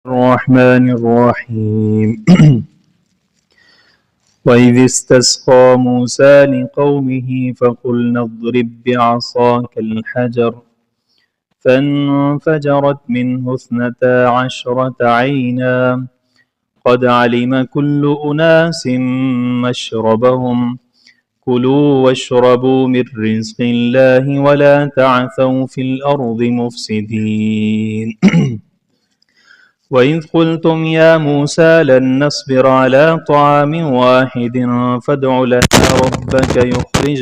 الرحمن الرحيم وإذ استسقى موسى لقومه فقلنا اضرب بعصاك الحجر فانفجرت منه 12 عينا قد علم كل أناس مشربهم كلوا واشربوا من رزق الله ولا تعثوا في الأرض مفسدين وَإِذْ قُلْتُمْ يَا مُوسَى لَن نَّصْبِرَ عَلَى طَعَامٍ وَاحِدٍ فَادْعُ لَنَا رَبَّكَ يُخْرِجْ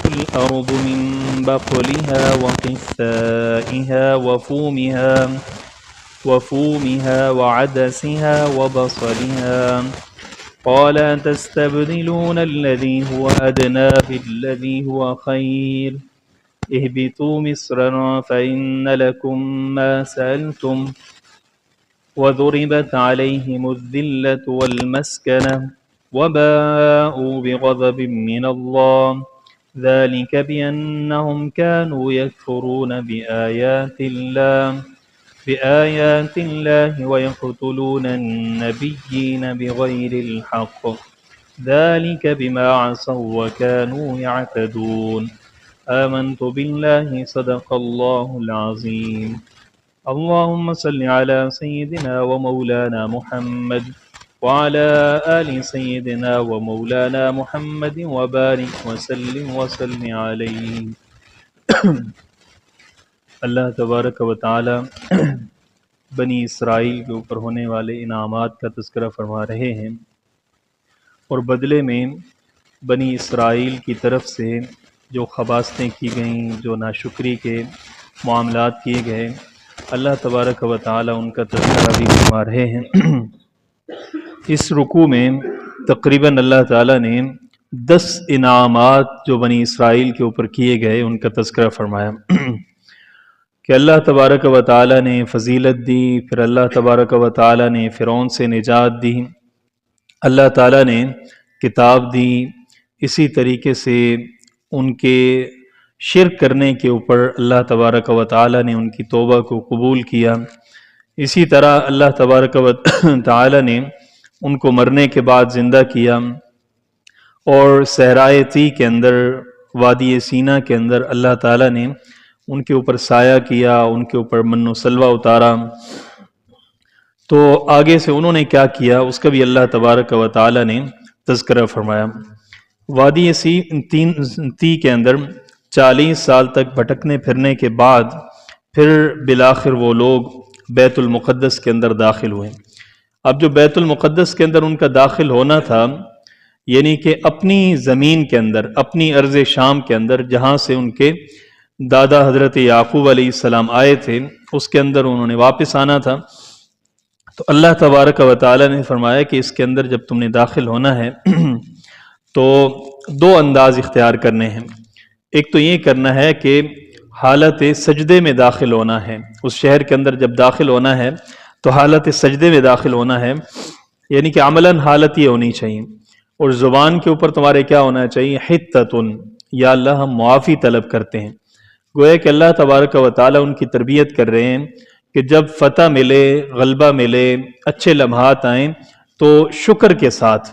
الْأَرْضُ مِن بَقْلِهَا وَقِثَّائِهَا وَفُومِهَا وَعَدَسِهَا وَبَصَلِهَا قَالَ أَتَسْتَبْدِلُونَ الَّذِي هُوَ أَدْنَىٰ بِالَّذِي هُوَ خَيْرٌ اهبطوا مصرا فإن لكم ما سألتم وضربت عليهم الذلة والمسكنة وباءوا بغضب من الله ذلك بأنهم كانوا يكفرون بآيات الله ويقتلون النبيين بغير الحق ذلك بما عصوا وكانوا يعتدون آمنت بالله صدق الله العظيم اللهم صل على سيدنا ومولانا محمد وعلى آل سيدنا ومولانا محمد وبارك وسلم علیہ۔ اللہ تبارک و تعالی بنی اسرائیل کے اوپر ہونے والے انعامات کا تذکرہ فرما رہے ہیں، اور بدلے میں بنی اسرائیل کی طرف سے جو خباستیں کی گئیں، جو ناشکری کے معاملات کیے گئے، اللہ تبارک و تعالی ان کا تذکرہ بھی فرما رہے ہیں۔ اس رکوع میں تقریباً اللہ تعالی نے 10 انعامات جو بنی اسرائیل کے اوپر کیے گئے ان کا تذکرہ فرمایا کہ اللہ تبارک و تعالی نے فضیلت دی، پھر اللہ تبارک و تعالی نے فرعون سے نجات دی، اللہ تعالی نے کتاب دی، اسی طریقے سے ان کے شرک کرنے کے اوپر اللہ تبارک و تعالی نے ان کی توبہ کو قبول کیا، اسی طرح اللہ تبارک و تعالی نے ان کو مرنے کے بعد زندہ کیا، اور صحرائے طی کے اندر، وادی سینا کے اندر اللہ تعالی نے ان کے اوپر سایہ کیا، ان کے اوپر من و سلوہ اتارا۔ تو آگے سے انہوں نے کیا کیا اس کا بھی اللہ تبارک و تعالی نے تذکرہ فرمایا۔ وادی طی کے اندر 40 سال تک بھٹکنے پھرنے کے بعد پھر بالآخر وہ لوگ بیت المقدس کے اندر داخل ہوئے۔ اب جو بیت المقدس کے اندر ان کا داخل ہونا تھا، یعنی کہ اپنی زمین کے اندر، اپنی ارض شام کے اندر جہاں سے ان کے دادا حضرت یعقوب علیہ السلام آئے تھے، اس کے اندر انہوں نے واپس آنا تھا۔ تو اللہ تبارک و تعالی نے فرمایا کہ اس کے اندر جب تم نے داخل ہونا ہے تو 2 انداز اختیار کرنے ہیں۔ ایک تو یہ کرنا ہے کہ حالت سجدے میں داخل ہونا ہے، اس شہر کے اندر جب داخل ہونا ہے تو حالت سجدے میں داخل ہونا ہے، یعنی کہ عملاً حالت یہ ہونی چاہیے، اور زبان کے اوپر تمہارے کیا ہونا چاہیے؟ حتتن، یا اللہ ہم معافی طلب کرتے ہیں۔ گویا کہ اللہ تبارک و تعالی ان کی تربیت کر رہے ہیں کہ جب فتح ملے، غلبہ ملے، اچھے لمحات آئیں تو شکر کے ساتھ،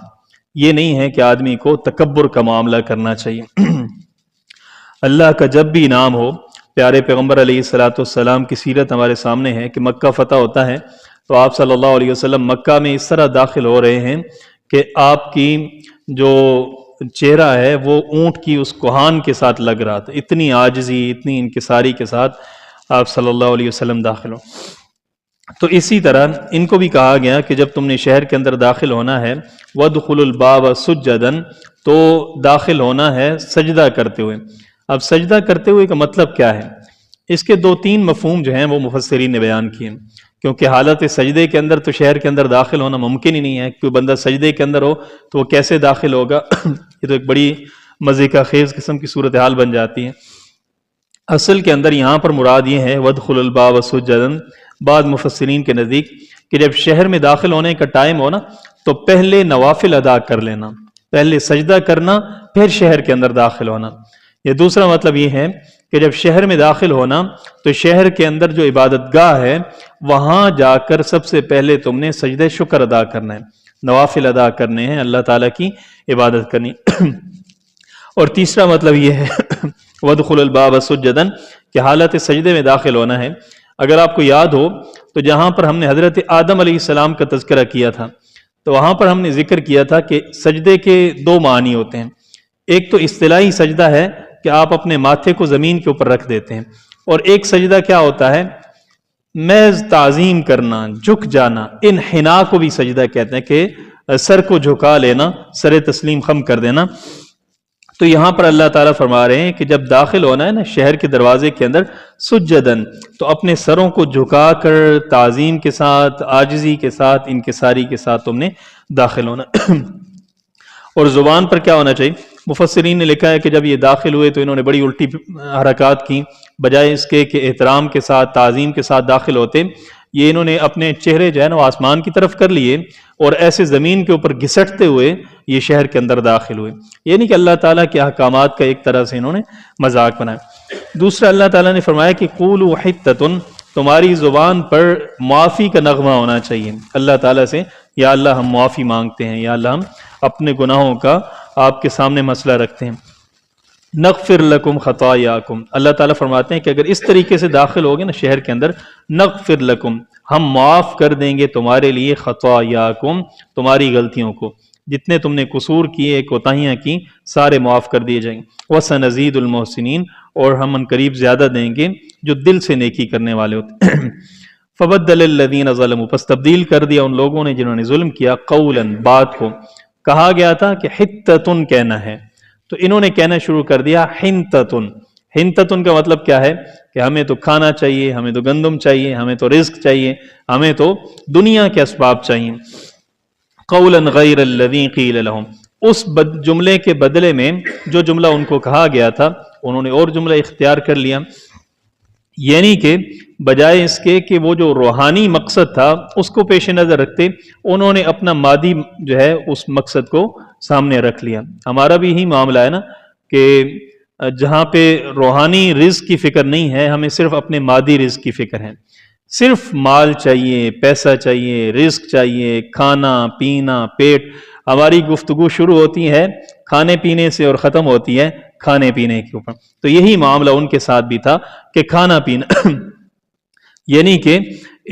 یہ نہیں ہے کہ آدمی کو تکبر کا معاملہ کرنا چاہیے۔ اللہ کا جب بھی انعام ہو، پیارے پیغمبر علیہ السلام کی سیرت ہمارے سامنے ہے کہ مکہ فتح ہوتا ہے تو آپ صلی اللہ علیہ وسلم مکہ میں اس طرح داخل ہو رہے ہیں کہ آپ کی جو چہرہ ہے وہ اونٹ کی اس کوہان کے ساتھ لگ رہا تھا، اتنی عاجزی، اتنی انکساری کے ساتھ آپ صلی اللہ علیہ وسلم داخل ہو۔ تو اسی طرح ان کو بھی کہا گیا کہ جب تم نے شہر کے اندر داخل ہونا ہے وَادْخُلُوا الْبَابَ سُجَّدًا، تو داخل ہونا ہے سجدہ کرتے ہوئے۔ اب سجدہ کرتے ہوئے کا مطلب کیا ہے؟ اس کے 2-3 مفہوم جو ہیں وہ مفسرین نے بیان کیے، کیونکہ حالت سجدے کے اندر تو شہر کے اندر داخل ہونا ممکن ہی نہیں ہے، کوئی بندہ سجدے کے اندر ہو تو وہ کیسے داخل ہوگا؟ یہ تو ایک بڑی مزے کا خیز قسم کی صورتحال بن جاتی ہے۔ اصل کے اندر یہاں پر مراد یہ ہے وَادْخُلُوا الْبَابَ سُجَّدًا، بعض مفسرین کے نزدیک کہ جب شہر میں داخل ہونے کا ٹائم ہو نا تو پہلے نوافل ادا کر لینا، پہلے سجدہ کرنا، پھر شہر کے اندر داخل ہونا۔ یہ دوسرا مطلب یہ ہے کہ جب شہر میں داخل ہونا تو شہر کے اندر جو عبادت گاہ ہے وہاں جا کر سب سے پہلے تم نے سجدہ شکر ادا کرنا ہے، نوافل ادا کرنے ہیں، اللہ تعالیٰ کی عبادت کرنی۔ اور تیسرا مطلب یہ ہے وَادْخُلُوا الْبَابَ سُجَّدًا کہ حالت سجدے میں داخل ہونا ہے۔ اگر آپ کو یاد ہو تو جہاں پر ہم نے حضرت آدم علیہ السلام کا تذکرہ کیا تھا تو وہاں پر ہم نے ذکر کیا تھا کہ سجدے کے دو معنی ہوتے ہیں، ایک تو اصطلاحی سجدہ ہے کہ آپ اپنے ماتھے کو زمین کے اوپر رکھ دیتے ہیں، اور ایک سجدہ کیا ہوتا ہے، محض تعظیم کرنا، جھک جانا، انحناء کو بھی سجدہ کہتے ہیں کہ سر کو جھکا لینا، سر تسلیم خم کر دینا۔ تو یہاں پر اللہ تعالیٰ فرما رہے ہیں کہ جب داخل ہونا ہے نا شہر کے دروازے کے اندر سجدن، تو اپنے سروں کو جھکا کر تعظیم کے ساتھ، عاجزی کے ساتھ، انکساری کے ساتھ تم نے داخل ہونا۔ اور زبان پر کیا ہونا چاہیے؟ مفسرین نے لکھا ہے کہ جب یہ داخل ہوئے تو انہوں نے بڑی الٹی حرکات کی، بجائے اس کے کہ احترام کے ساتھ، تعظیم کے ساتھ داخل ہوتے، یہ انہوں نے اپنے چہرے جو ہے نا آسمان کی طرف کر لیے اور ایسے زمین کے اوپر گھسٹتے ہوئے یہ شہر کے اندر داخل ہوئے۔ یہ نہیں کہ اللہ تعالیٰ کے احکامات کا ایک طرح سے انہوں نے مذاق بنایا۔ دوسرا اللہ تعالیٰ نے فرمایا کہ قولوا حطۃ، تمہاری زبان پر معافی کا نغمہ ہونا چاہیے اللہ تعالیٰ سے، یا اللہ ہم معافی مانگتے ہیں، یا اللہ ہم اپنے گناہوں کا آپ کے سامنے مسئلہ رکھتے ہیں۔ نغفر لکم خطایاکم، اللہ تعالیٰ فرماتے ہیں کہ اگر اس طریقے سے داخل ہوگے نا شہر کے اندر، نغفر لکم، ہم معاف کر دیں گے تمہارے لیے، خطایاکم، تمہاری غلطیوں کو، جتنے تم نے قصور کیے، کوتاہیاں کی، سارے معاف کر دیے جائیں گے۔ وسنزید المحسنین، اور ہم ان قریب زیادہ دیں گے جو دل سے نیکی کرنے والے ہوتے ہیں۔ فبدل الذین ظلموا، پس تبدیل کر دیا ان لوگوں نے جنہوں نے ظلم کیا، قولا، بات کو، کہا گیا تھا کہ حطۃ کہنا ہے تو انہوں نے کہنا شروع کر دیا حنطۃ۔ حنطۃ کا مطلب کیا ہے کہ ہمیں تو کھانا چاہیے، ہمیں تو گندم چاہیے، ہمیں تو رزق چاہیے، ہمیں تو دنیا کے اسباب چاہیے۔ قولا غیر الذی قیل لہم، اس جملے کے بدلے میں جو جملہ ان کو کہا گیا تھا انہوں نے اور جملہ اختیار کر لیا، یعنی کہ بجائے اس کے کہ وہ جو روحانی مقصد تھا اس کو پیش نظر رکھتے، انہوں نے اپنا مادی جو ہے اس مقصد کو سامنے رکھ لیا۔ ہمارا بھی یہی معاملہ ہے نا کہ جہاں پہ روحانی رزق کی فکر نہیں ہے، ہمیں صرف اپنے مادی رزق کی فکر ہے، صرف مال چاہیے، پیسہ چاہیے، رزق چاہیے، کھانا پینا، پیٹ۔ ہماری گفتگو شروع ہوتی ہے کھانے پینے سے اور ختم ہوتی ہے کھانے پینے کے اوپر۔ تو یہی معاملہ ان کے ساتھ بھی تھا کہ کھانا پینا یعنی کہ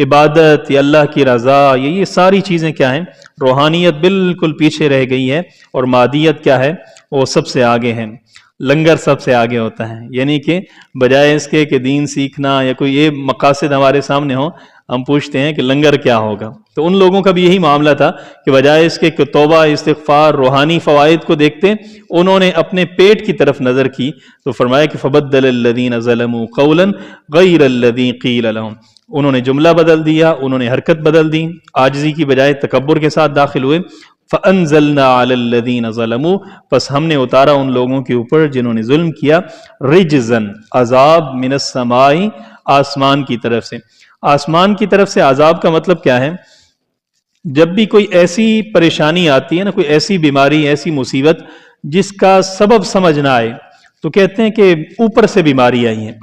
عبادت یا اللہ کی رضا، یہ ساری چیزیں کیا ہیں، روحانیت بالکل پیچھے رہ گئی ہے، اور مادیت کیا ہے، وہ سب سے آگے ہے، لنگر سب سے آگے ہوتا ہے۔ یعنی کہ بجائے اس کے کہ دین سیکھنا یا کوئی یہ مقاصد ہمارے سامنے ہو، ہم پوچھتے ہیں کہ لنگر کیا ہوگا۔ تو ان لوگوں کا بھی یہی معاملہ تھا کہ بجائے اس کے کہ توبہ، استغفار، روحانی فوائد کو دیکھتے، انہوں نے اپنے پیٹ کی طرف نظر کی، تو فرمایا کہ فبدل الذین ظلموا قولا غیر الذی قیل لہم، انہوں نے جملہ بدل دیا، انہوں نے حرکت بدل دی، عاجزی کی بجائے تکبر کے ساتھ داخل ہوئے۔ فَأَنزَلْنَا عَلَى الَّذِينَ ظَلَمُوا، پس ہم نے اتارا ان لوگوں کے اوپر جنہوں نے ظلم کیا، رجزن، عذاب، من السماء، آسمان کی طرف سے۔ آسمان کی طرف سے عذاب کا مطلب کیا ہے؟ جب بھی کوئی ایسی پریشانی آتی ہے نا، کوئی ایسی بیماری، ایسی مصیبت جس کا سبب سمجھ نہ آئے، تو کہتے ہیں کہ اوپر سے بیماری آئی ہے۔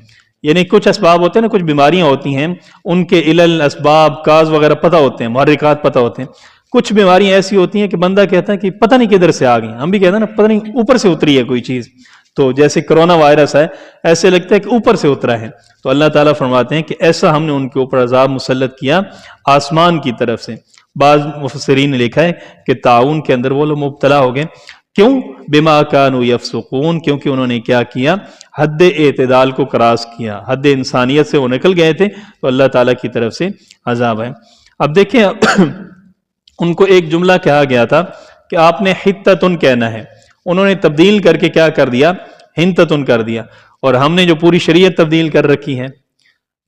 یعنی کچھ اسباب ہوتے ہیں نا، کچھ بیماریاں ہوتی ہیں، ان کے علل، اسباب، کاز وغیرہ پتہ ہوتے ہیں، محرکات پتہ ہوتے ہیں۔ کچھ بیماریاں ایسی ہوتی ہیں کہ بندہ کہتا ہے کہ پتہ نہیں کدھر سے آ گئی، ہم بھی کہتے ہیں نا پتہ نہیں اوپر سے اتری ہے کوئی چیز۔ تو جیسے کرونا وائرس ہے، ایسے لگتا ہے کہ اوپر سے اترا ہے۔ تو اللہ تعالیٰ فرماتے ہیں کہ ایسا ہم نے ان کے اوپر عذاب مسلط کیا آسمان کی طرف سے۔ بعض مفسرین نے لکھا ہے کہ طاعون کے اندر وہ لوگ مبتلا ہو گئے، کیوں؟ بما کانوا یفسقون، کیونکہ انہوں نے کیا کیا، حد اعتدال کو کراس کیا، حد انسانیت سے وہ نکل گئے تھے، تو اللہ تعالیٰ کی طرف سے عذاب ہے۔ اب دیکھیں ان کو ایک جملہ کہا گیا تھا کہ آپ نے حطۃ کہنا ہے، انہوں نے تبدیل کر کے کیا کر دیا، حنطۃ کر دیا۔ اور ہم نے جو پوری شریعت تبدیل کر رکھی ہے،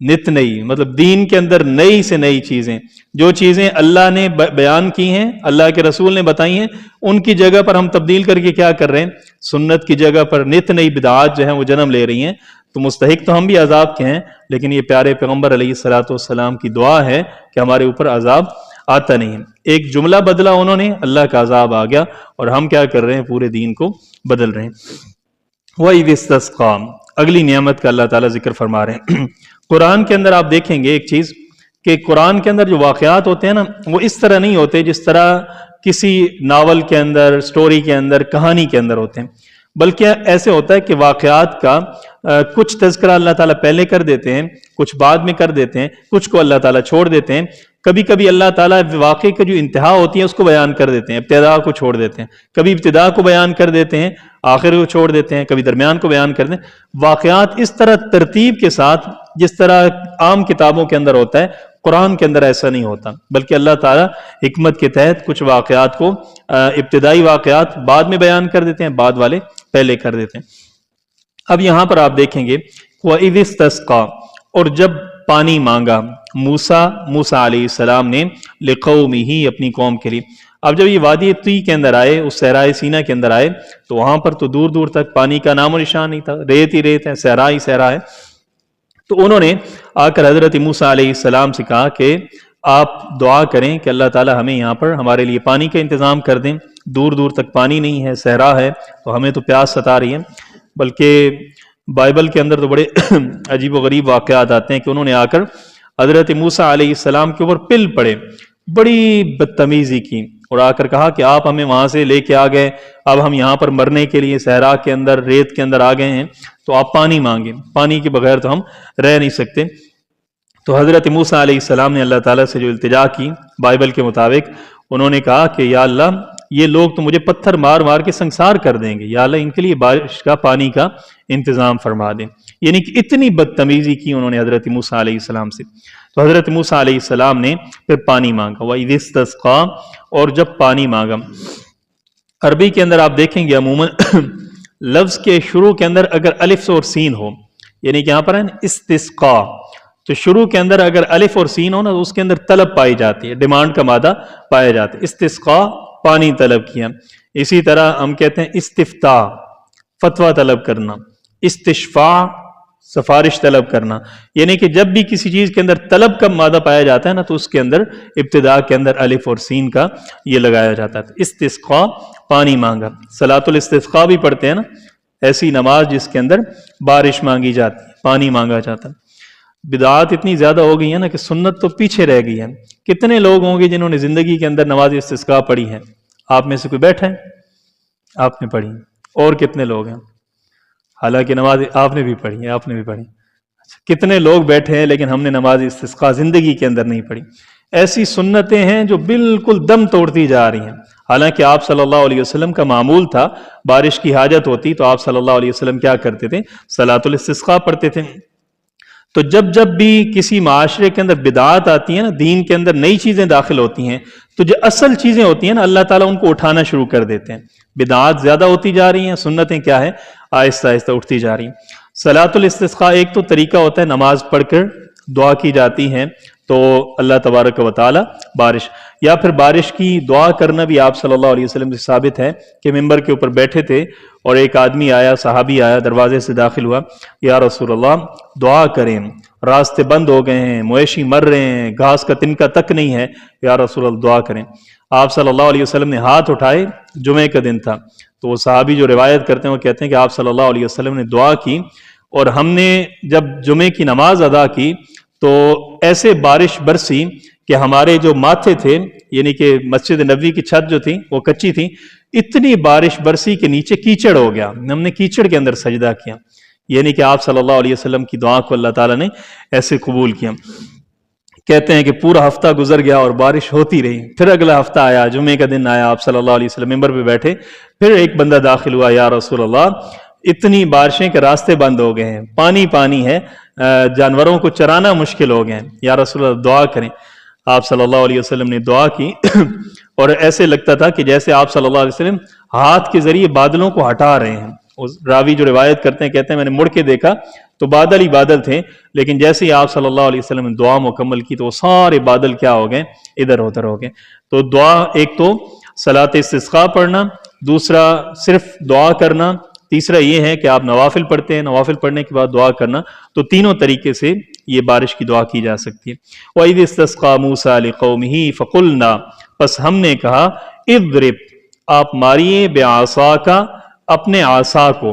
نت نئی، مطلب دین کے اندر نئی سے نئی چیزیں، جو چیزیں اللہ نے بیان کی ہیں، اللہ کے رسول نے بتائی ہیں، ان کی جگہ پر ہم تبدیل کر کے کیا کر رہے ہیں، سنت کی جگہ پر نت نئی بدعات جو ہیں وہ جنم لے رہی ہیں۔ تو مستحق تو ہم بھی عذاب کے ہیں، لیکن یہ پیارے پیغمبر علیہ الصلوۃ والسلام کی دعا ہے کہ ہمارے اوپر عذاب آتا نہیں ہے۔ ایک جملہ بدلا انہوں نے، اللہ کا عذاب آ گیا، اور ہم کیا کر رہے ہیں، پورے دین کو بدل رہے ہیں۔ وَإِذِ اسْتَسْقَىٰ، اگلی نعمت کا اللہ تعالیٰ ذکر فرما رہے ہیں۔ قرآن کے اندر آپ دیکھیں گے ایک چیز کہ قرآن کے اندر جو واقعات ہوتے ہیں نا وہ اس طرح نہیں ہوتے جس طرح کسی ناول کے اندر، سٹوری کے اندر، کہانی کے اندر ہوتے ہیں، بلکہ ایسے ہوتا ہے کہ واقعات کا کچھ تذکرہ اللہ تعالیٰ پہلے کر دیتے ہیں، کچھ بعد میں کر دیتے ہیں، کچھ کو اللہ تعالیٰ چھوڑ دیتے ہیں۔ کبھی کبھی اللہ تعالیٰ واقعے کی جو انتہا ہوتی ہے اس کو بیان کر دیتے ہیں، ابتدا کو چھوڑ دیتے ہیں، کبھی ابتدا کو بیان کر دیتے ہیں، آخر کو چھوڑ دیتے ہیں، کبھی درمیان کو بیان کر دیتے ہیں۔ واقعات اس طرح ترتیب کے ساتھ جس طرح عام کتابوں کے اندر ہوتا ہے، قرآن کے اندر ایسا نہیں ہوتا، بلکہ اللہ تعالیٰ حکمت کے تحت کچھ واقعات کو ابتدائی واقعات بعد میں بیان کر دیتے ہیں، بعد والے پہلے کر دیتے ہیں۔ اب یہاں پر آپ دیکھیں گے وَإِذِ اسْتَسْقَىٰ، اور جب پانی مانگا موسیٰ علیہ السلام نے لِقَوْمِهِ، اپنی قوم کے لیے۔ اب جب یہ وادی طی کے اندر آئے، اس صحرائے سینا کے اندر آئے، تو وہاں پر تو دور دور تک پانی کا نام و نشان نہیں تھا، ریت ہی ریت ہے، صحرا ہی صحرا ہے۔ تو انہوں نے آ کر حضرت موسیٰ علیہ السلام سے کہا کہ آپ دعا کریں کہ اللہ تعالی ہمیں یہاں پر ہمارے لیے پانی کا انتظام کر دیں، دور دور تک پانی نہیں ہے، صحرا ہے، تو ہمیں تو پیاس ستا رہی ہے۔ بلکہ بائبل کے اندر تو بڑے عجیب و غریب واقعات آتے ہیں کہ انہوں نے آ کر حضرت موسیٰ علیہ السلام کے اوپر پل پڑے، بڑی بدتمیزی کی، اور آ کر کہا کہ آپ ہمیں وہاں سے لے کے آ گئے، اب ہم یہاں پر مرنے کے لیے صحرا کے اندر، ریت کے اندر آ گئے ہیں، تو آپ پانی مانگیں، پانی کے بغیر تو ہم رہ نہیں سکتے۔ تو حضرت موسیٰ علیہ السلام نے اللہ تعالیٰ سے جو التجا کی بائبل کے مطابق، انہوں نے کہا کہ یا اللہ یہ لوگ تو مجھے پتھر مار مار کے سنسار کر دیں گے، یا اللہ ان کے لیے بارش کا، پانی کا انتظام فرما دیں۔ یعنی کہ اتنی بدتمیزی کی انہوں نے حضرت موسیٰ علیہ السلام سے۔ تو حضرت موسیٰ علیہ السلام نے پھر پانی مانگا، وَإِذِ اسْتَسْقَىٰ، اور جب پانی مانگا۔ عربی کے اندر آپ دیکھیں گے عموماً لفظ کے شروع کے اندر اگر الف اور سین ہو، یعنی کہ یہاں پر ہے استسقاء، تو شروع کے اندر اگر الف اور سین ہو نا تو اس کے اندر طلب پائی جاتی ہے، ڈیمانڈ کا مادہ پایا جاتا ہے۔ استسقاء پانی طلب کیا۔ اسی طرح ہم کہتے ہیں استفتاء فتویٰ طلب کرنا، استشفاء سفارش طلب کرنا، یعنی کہ جب بھی کسی چیز کے اندر طلب کا مادہ پایا جاتا ہے نا تو اس کے اندر ابتدا کے اندر الف اور سین کا یہ لگایا جاتا ہے۔ استسقاء پانی مانگا، صلاۃ الاستسقاء بھی پڑھتے ہیں نا، ایسی نماز جس کے اندر بارش مانگی جاتی ہے، پانی مانگا جاتا ہے۔ بدعات اتنی زیادہ ہو گئی ہیں نا کہ سنت تو پیچھے رہ گئی ہے۔ کتنے لوگ ہوں گے جنہوں نے زندگی کے اندر نماز استسقاء پڑھی ہے؟ آپ میں سے کوئی بیٹھا ہے؟ آپ نے پڑھی؟ اور کتنے لوگ ہیں؟ حالانکہ نماز آپ نے بھی پڑھی ہے، آپ نے بھی پڑھی۔ کتنے لوگ بیٹھے ہیں لیکن ہم نے نماز استسقاء زندگی کے اندر نہیں پڑھی۔ ایسی سنتیں ہیں جو بالکل دم توڑتی جا رہی ہیں۔ حالانکہ آپ صلی اللہ علیہ وسلم کا معمول تھا، بارش کی حاجت ہوتی تو آپ صلی اللہ علیہ وسلم کیا کرتے تھے؟ صلاۃ الاستسقاء پڑھتے تھے۔ تو جب بھی کسی معاشرے کے اندر بدعات آتی ہیں نا، دین کے اندر نئی چیزیں داخل ہوتی ہیں، تو جو اصل چیزیں ہوتی ہیں نا اللہ تعالیٰ ان کو اٹھانا شروع کر دیتے ہیں۔ بدعات زیادہ ہوتی جا رہی ہیں، سنتیں کیا ہے؟ آہستہ آہستہ اٹھتی جا رہی ہیں۔ صلاۃ الاستسقاء ایک تو طریقہ ہوتا ہے نماز پڑھ کر دعا کی جاتی ہے تو اللہ تبارک و تعالی بارش، یا پھر بارش کی دعا کرنا بھی آپ صلی اللہ علیہ وسلم سے ثابت ہے کہ ممبر کے اوپر بیٹھے تھے اور ایک آدمی آیا، صحابی آیا، دروازے سے داخل ہوا، یا رسول اللہ دعا کریں، راستے بند ہو گئے ہیں، مویشی مر رہے ہیں، گھاس کا تنکا تک نہیں ہے، یا رسول اللہ دعا کریں۔ آپ صلی اللہ علیہ وسلم نے ہاتھ اٹھائے، جمعے کا دن تھا، تو وہ صحابی جو روایت کرتے ہیں وہ کہتے ہیں کہ آپ صلی اللہ علیہ وسلم نے دعا کی، اور ہم نے جب جمعے کی نماز ادا کی تو ایسے بارش برسی کہ ہمارے جو ماتھے تھے، یعنی کہ مسجد نبوی کی چھت جو تھی وہ کچی تھی، اتنی بارش برسی کے نیچے کیچڑ ہو گیا، ہم نے کیچڑ کے اندر سجدہ کیا، یعنی کہ آپ صلی اللہ علیہ وسلم کی دعا کو اللہ تعالیٰ نے ایسے قبول کیا۔ کہتے ہیں کہ پورا ہفتہ گزر گیا اور بارش ہوتی رہی، پھر اگلا ہفتہ آیا، جمعے کا دن آیا، آپ صلی اللہ علیہ وسلم ممبر پہ بیٹھے، پھر ایک بندہ داخل ہوا، یا رسول اللہ اتنی بارشیں کہ راستے بند ہو گئے ہیں، پانی پانی ہے، جانوروں کو چرانا مشکل ہو گئے ہیں، یا رسول اللہ دعا کریں۔ آپ صلی اللہ علیہ وسلم نے دعا کی اور ایسے لگتا تھا کہ جیسے آپ صلی اللہ علیہ وسلم ہاتھ کے ذریعے بادلوں کو ہٹا رہے ہیں۔ راوی جو روایت کرتے ہیں کہتے ہیں میں نے مڑ کے دیکھا تو بادل ہی بادل تھے، لیکن جیسے ہی آپ صلی اللہ علیہ وسلم نے دعا مکمل کی تو وہ سارے بادل کیا ہو گئے؟ ادھر ادھر ہو گئے۔ تو دعا ایک تو صلاۃ استسقاء پڑھنا، دوسرا صرف دعا کرنا، تیسرا یہ ہے کہ آپ نوافل پڑھتے ہیں، نوافل پڑھنے کے بعد دعا کرنا، تو تینوں طریقے سے یہ بارش کی دعا کی جا سکتی ہے۔ وَإِذِ اسْتَسْقَىٰ مُوسَىٰ لِقَوْمِهِ فَقُلْنَا، پس ہم نے کہا اضرب، آپ ماریے بِعَصَاكَ، اپنے عصا کو،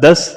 10,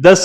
10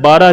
12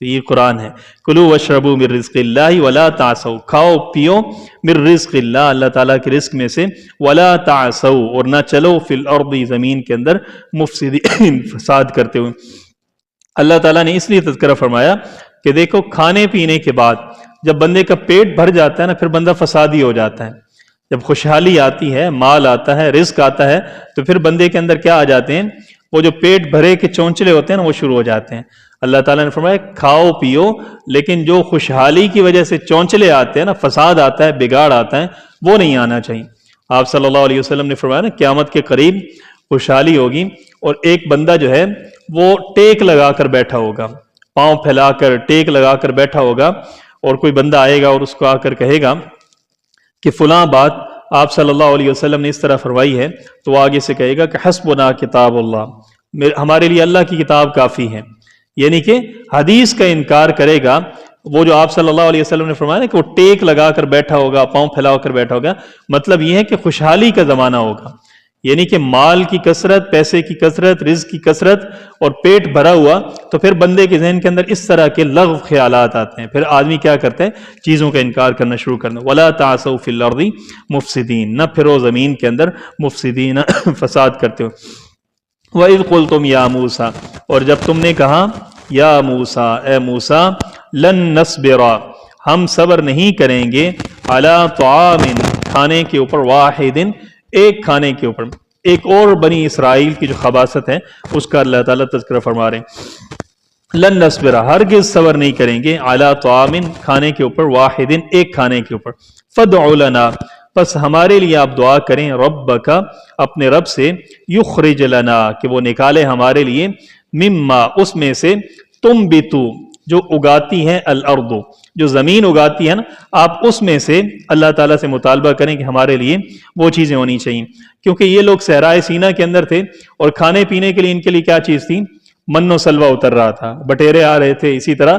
تو یہ قرآن ہے، کلو وشربو من رزق اللہ ولا تعصوا، کھاؤ پیو من رزق اللہ، اللہ تعالیٰ کے رزق میں سے، ولا تعصوا، اور نہ چلو فی الارض، زمین کے اندر، مفسدین، فساد کرتے ہوئے۔ اللہ تعالیٰ نے اس لیے تذکرہ فرمایا کہ دیکھو کھانے پینے کے بعد جب بندے کا پیٹ بھر جاتا ہے نا، پھر بندہ فسادی ہو جاتا ہے۔ جب خوشحالی آتی ہے، مال آتا ہے، رزق آتا ہے، تو پھر بندے کے اندر کیا آ جاتے ہیں؟ وہ جو پیٹ بھرے کے چونچلے ہوتے ہیں نا، وہ شروع ہو جاتے ہیں۔ اللہ تعالیٰ نے فرمایا کھاؤ پیو، لیکن جو خوشحالی کی وجہ سے چونچلے آتے ہیں نا، فساد آتا ہے، بگاڑ آتا ہے، وہ نہیں آنا چاہیے۔ آپ صلی اللہ علیہ وسلم نے فرمایا نا قیامت کے قریب خوشحالی ہوگی، اور ایک بندہ جو ہے وہ ٹیک لگا کر بیٹھا ہوگا، پاؤں پھیلا کر ٹیک لگا کر بیٹھا ہوگا، اور کوئی بندہ آئے گا اور اس کو آ کر کہے گا کہ فلاں بات آپ صلی اللہ علیہ وسلم نے اس طرح فرمائی ہے، تو وہ آگے سے کہے گا کہ حسبنا کتاب اللہ، ہمارے لیے اللہ کی کتاب کافی ہے۔ یعنی کہ حدیث کا انکار کرے گا وہ جو آپ صلی اللہ علیہ وسلم نے فرمایا کہ وہ ٹیک لگا کر بیٹھا ہوگا، پاؤں پھیلا کر بیٹھا ہوگا، مطلب یہ ہے کہ خوشحالی کا زمانہ ہوگا، یعنی کہ مال کی کثرت، پیسے کی کثرت، رزق کی کثرت، اور پیٹ بھرا ہوا، تو پھر بندے کے ذہن کے اندر اس طرح کے لغو خیالات آتے ہیں، پھر آدمی کیا کرتا ہے؟ چیزوں کا انکار کرنا شروع کرنا۔ وَلَا تَعْثَوْا فِي الْأَرْضِ مُفْسِدِينَ، نہ پھرو زمین کے اندر مفسدین، فساد کرتے ہو۔ وَإِذْ قُلْتُمْ يَا مُوسَىٰ، اور جب تم نے کہا یا موسیٰ، اے موسیٰ، لن نصبر، ہم صبر نہیں کریں گے، علی طعام، کھانے کے اوپر، واحد، ایک کھانے کے اوپر۔ ایک اور بنی اسرائیل کی جو خباثت ہے اس کا اللہ تعالیٰ تذکرہ فرما رہے ہیں۔ لن نصبر، ہرگز صبر نہیں کریں گے، علی طعام، کھانے کے اوپر، واحد، ایک کھانے کے اوپر، فادع لنا، پس ہمارے لیے آپ دعا کریں، ربک، اپنے رب سے، یخرج لنا، کہ وہ نکالے ہمارے لیے، مما، اس میں سے، تنبتو، جو اگاتی ہے، الارض، جو زمین اگاتی ہے نا، آپ اس میں سے اللہ تعالیٰ سے مطالبہ کریں کہ ہمارے لیے وہ چیزیں ہونی چاہیے، کیونکہ یہ لوگ صحرائے سینا کے اندر تھے، اور کھانے پینے کے لیے ان کے لیے کیا چیز تھی؟ من و سلوہ اتر رہا تھا، بٹیرے آ رہے تھے، اسی طرح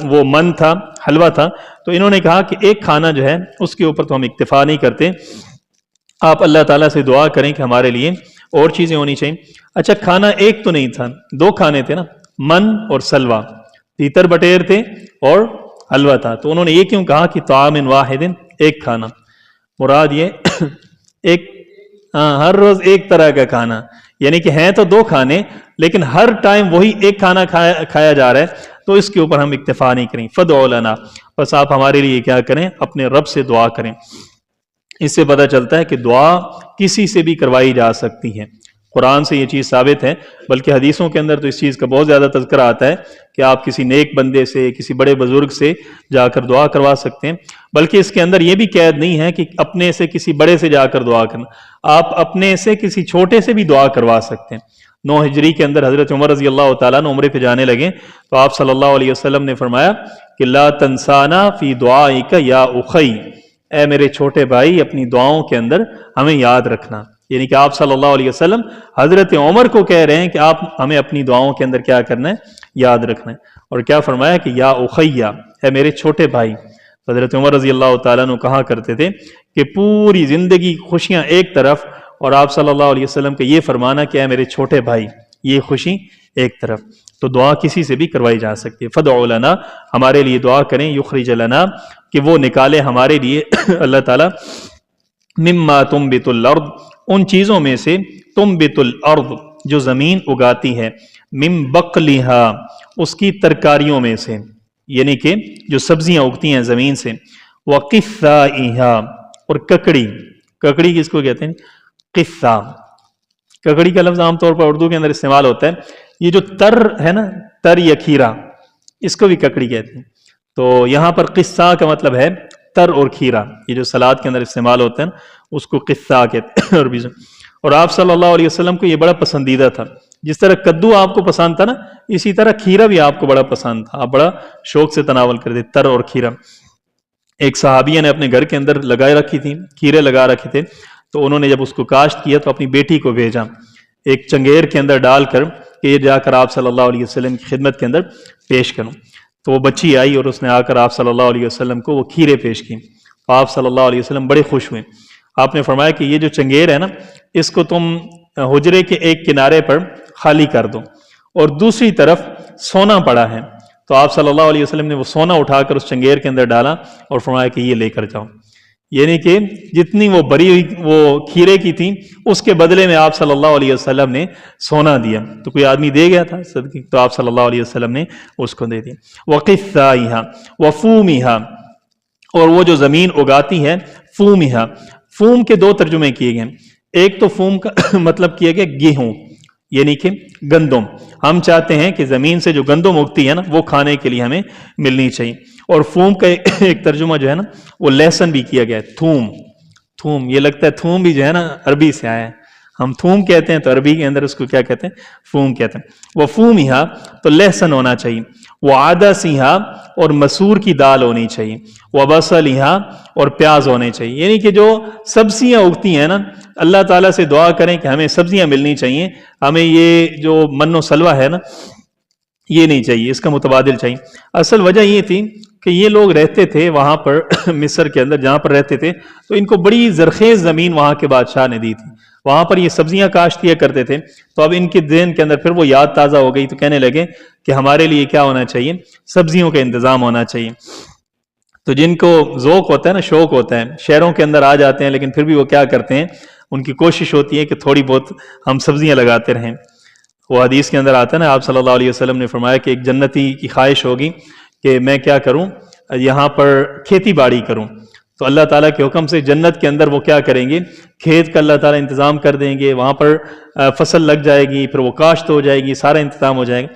وہ من تھا، حلوہ تھا، تو انہوں نے کہا کہ ایک کھانا جو ہے اس کے اوپر تو ہم اکتفا نہیں کرتے، آپ اللہ تعالیٰ سے دعا کریں کہ ہمارے لیے اور چیزیں ہونی چاہیے۔ اچھا کھانا ایک تو نہیں تھا، دو کھانے تھے نا، من اور سلوہ، تیتر بٹیر تھے اور حلوہ تھا، تو انہوں نے یہ کیوں کہا کہ طعام واحد، ایک کھانا؟ مراد یہ ایک ہر روز ایک طرح کا کھانا، یعنی کہ ہیں تو دو کھانے لیکن ہر ٹائم وہی ایک کھانا کھایا جا رہا ہے، تو اس کے اوپر ہم اکتفا نہیں کریں۔ فادع لنا، بس آپ ہمارے لیے کیا کریں؟ اپنے رب سے دعا کریں۔ اس سے پتہ چلتا ہے کہ دعا کسی سے بھی کروائی جا سکتی ہے، قرآن سے یہ چیز ثابت ہے، بلکہ حدیثوں کے اندر تو اس چیز کا بہت زیادہ تذکرہ آتا ہے کہ آپ کسی نیک بندے سے، کسی بڑے بزرگ سے جا کر دعا کروا سکتے ہیں، بلکہ اس کے اندر یہ بھی قید نہیں ہے کہ اپنے سے کسی بڑے سے جا کر دعا کرنا، آپ اپنے سے کسی چھوٹے سے بھی دعا کروا سکتے ہیں۔ 9 ہجری کے اندر حضرت عمر رضی اللہ تعالیٰ عنہ عمرے پہ جانے لگے تو آپ صلی اللہ علیہ وسلم نے فرمایا کہ لا تنسانا فی دعائک یا اخی، اے میرے چھوٹے بھائی اپنی دعاؤں کے اندر ہمیں یاد رکھنا، یعنی کہ آپ صلی اللہ علیہ وسلم حضرت عمر کو کہہ رہے ہیں کہ آپ ہمیں اپنی دعاؤں کے اندر کیا کرنا ہے؟ یاد رکھنا ہے۔ اور کیا فرمایا کہ یا اخیہ، اے میرے چھوٹے بھائی۔ حضرت عمر رضی اللہ تعالیٰ عنہ کہا کرتے تھے کہ پوری زندگی خوشیاں ایک طرف، اور آپ صلی اللہ علیہ وسلم کا یہ فرمانا کہ اے میرے چھوٹے بھائی، یہ خوشی ایک طرف، تو دعا کسی سے بھی کروائی جا سکتی ہے۔ فادع لنا، ہمارے لیے دعا کریں، یخرج لنا، کہ وہ نکالے ہمارے لیے اللہ تعالیٰ، مما تنبت الارض، ان چیزوں میں سے، تنبت الارض، جو زمین اگاتی ہے، من بقلہا، اس کی ترکاریوں میں سے، یعنی کہ جو سبزیاں اگتی ہیں زمین سے، وقثائہا، اور ککڑی، ککڑی کس کو کہتے ہیں؟ قثہ، ککڑی کا لفظ عام طور پر اردو کے اندر استعمال ہوتا ہے، یہ جو تر ہے نا، تر یا کھیرا، اس کو بھی ککڑی کہتے ہیں، تو یہاں پر قصہ کا مطلب ہے تر اور کھیرا، یہ جو سلاد کے اندر استعمال ہوتا ہے نا، اس کو قصہ کہتے ہیں عربی سے۔ اور آپ صلی اللہ علیہ وسلم کو یہ بڑا پسندیدہ تھا، جس طرح کدو آپ کو پسند تھا نا، اسی طرح کھیرا بھی آپ کو بڑا پسند تھا، آپ بڑا شوق سے تناول کرتے، تر اور کھیرا۔ ایک صحابیہ نے اپنے گھر کے اندر لگائے رکھی تھی، کھیرے لگا رکھے تھے، تو انہوں نے جب اس کو کاشت کیا تو اپنی بیٹی کو بھیجا ایک چنگیر کے اندر ڈال کر کہ یہ جا کر آپ صلی اللہ علیہ وسلم کی خدمت کے اندر پیش کروں۔ تو وہ بچی آئی اور اس نے آ کر آپ صلی اللہ علیہ وسلم کو وہ کھیرے پیش کی، آپ صلی اللہ علیہ وسلم بڑے خوش ہوئے۔ آپ نے فرمایا کہ یہ جو چنگیر ہے نا، اس کو تم حجرے کے ایک کنارے پر خالی کر دو، اور دوسری طرف سونا پڑا ہے، تو آپ صلی اللہ علیہ وسلم نے وہ سونا اٹھا کر اس چنگیر کے اندر ڈالا اور فرمایا کہ یہ لے کر جاؤ، یعنی کہ جتنی وہ بری ہوئی وہ کھیرے کی تھی اس کے بدلے میں آپ صلی اللہ علیہ وسلم نے سونا دیا. تو کوئی آدمی دے گیا تھا صدقے، تو آپ صلی اللہ علیہ وسلم نے اس کو دے دیا. وَقِثَّائِهَا وَفُومِهَا، اور وہ جو زمین اگاتی ہے، فومِهَا، فوم کے دو ترجمے کیے گئے. ایک تو فوم کا مطلب کیا گیا گیہوں، یعنی کہ گندم. ہم چاہتے ہیں کہ زمین سے جو گندم اگتی ہے نا وہ کھانے کے لیے ہمیں ملنی چاہیے. اور فوم کا ایک ترجمہ جو ہے نا وہ لہسن بھی کیا گیا ہے، تھوم. تھوم، یہ لگتا ہے تھوم بھی جو ہے نا عربی سے آیا ہے، ہم تھوم کہتے ہیں تو عربی کے اندر اس کو کیا کہتے ہیں، فوم کہتے ہیں. وہ فومہا، تو لہسن ہونا چاہیے. وہ عدسہا، اور مسور کی دال ہونی چاہیے. وہ بصلہا، اور پیاز ہونے چاہیے. یعنی کہ جو سبزیاں اگتی ہیں نا، اللہ تعالیٰ سے دعا کریں کہ ہمیں سبزیاں ملنی چاہیے، ہمیں یہ جو من و سلوہ ہے نا یہ نہیں چاہیے، اس کا متبادل چاہیے. اصل وجہ یہ تھی کہ یہ لوگ رہتے تھے وہاں پر مصر کے اندر جہاں پر رہتے تھے، تو ان کو بڑی زرخیز زمین وہاں کے بادشاہ نے دی تھی، وہاں پر یہ سبزیاں کاشت کیا کرتے تھے. تو اب ان کے ذہن کے اندر پھر وہ یاد تازہ ہو گئی، تو کہنے لگے کہ ہمارے لیے کیا ہونا چاہیے، سبزیوں کا انتظام ہونا چاہیے. تو جن کو ذوق ہوتا ہے نا، شوق ہوتا ہے، شہروں کے اندر آ جاتے ہیں، لیکن پھر بھی وہ کیا کرتے ہیں، ان کی کوشش ہوتی ہے کہ تھوڑی بہت ہم سبزیاں لگاتے رہیں. وہ حدیث کے اندر آتا ہے نا، آپ صلی اللہ علیہ وسلم نے فرمایا کہ ایک جنتی کی خواہش ہوگی کہ میں کیا کروں، یہاں پر کھیتی باڑی کروں. تو اللہ تعالیٰ کے حکم سے جنت کے اندر وہ کیا کریں گے، کھیت کا اللہ تعالیٰ انتظام کر دیں گے، وہاں پر فصل لگ جائے گی، پھر وہ کاشت ہو جائے گی، سارا انتظام ہو جائے گا.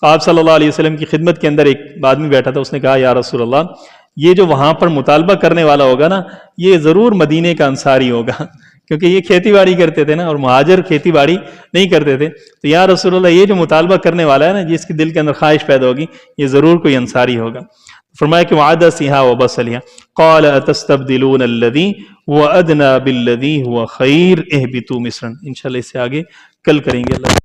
تو آپ صلی اللہ علیہ وسلم کی خدمت کے اندر ایک آدمی بیٹھا تھا، اس نے کہا یا رسول اللہ، یہ جو وہاں پر مطالبہ کرنے والا ہوگا نا، یہ ضرور مدینے کا انصاری ہوگا، کیونکہ یہ کھیتی باڑی کرتے تھے نا، اور مہاجر کھیتی باڑی نہیں کرتے تھے. تو یا رسول اللہ، یہ جو مطالبہ کرنے والا ہے نا، جس کے دل کے اندر خواہش پیدا ہوگی، یہ ضرور کوئی انصاری ہوگا. فرمایا کہ وعدسہا وبصلہا قال اتستبدلون الذی هو ادنی بالذی هو خیر اہبطوا مصرا. انشاءاللہ اس سے آگے کل کریں گے. اللہ